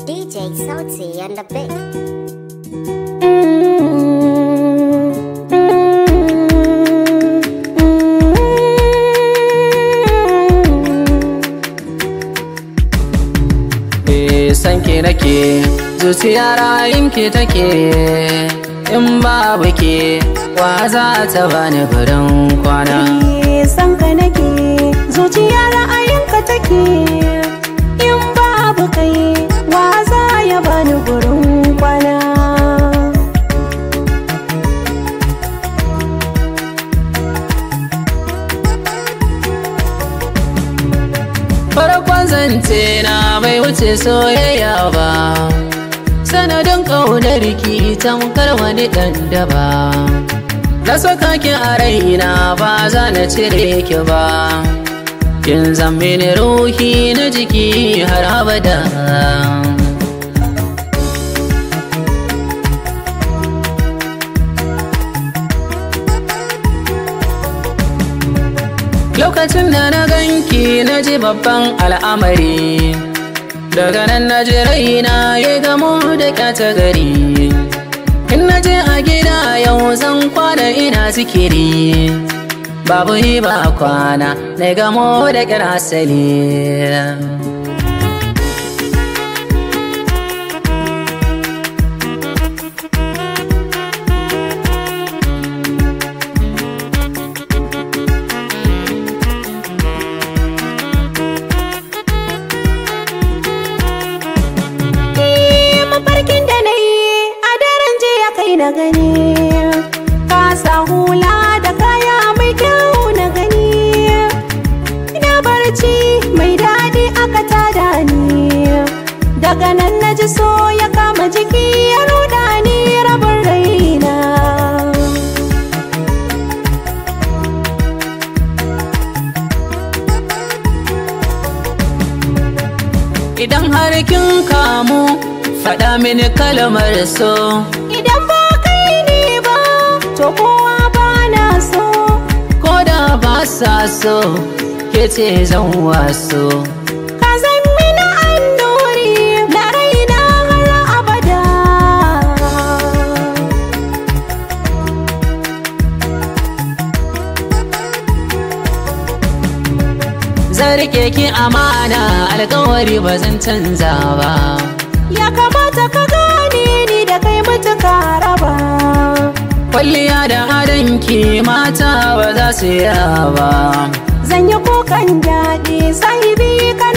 DJ Salty and the Big. Sanki nake zuciya ra'ayinki take, in babu ke wa za ta bani gurin kwana. Sanka nake zuciya ra'ayinka take, in babu kai wa za ya bani gurin kwana. Farkon zance na bai wuce soyayya ba, sanadin ƙaunar ki tamkar wani ɗan daba. Na saka ki a raina ba za na cire ki ba, kin zame ni ruhi na jiki har abada. Lokacin da na ganki na ji babban al'amari, daga nan na ji raina ya gamo da ƙyata gari. In na je a gida yau zan kwana ina zikiri, babu yi ba kwana na gamo da ƙyar asali. Na gani ka sa hula da kaya mai kyau na gani, ina barci mai daɗi aka tada ni, daga nan na ji so ya kama jiki ya ruɗa ni rabin raina. Idan har kin kamu faɗa mini kalmar so, idan ba to kowa ba na so, ko da ba sa so ke ce zan waso. Ka zan mini annuri na raina har abada. Zan rike ki amana, alƙawari ba zan canza ba. Ya kamata ka gane ni da kai mutuka raba. Kwalliya da adanki mata ba za su yi ba. Zan yi kukan daɗi sahibi ka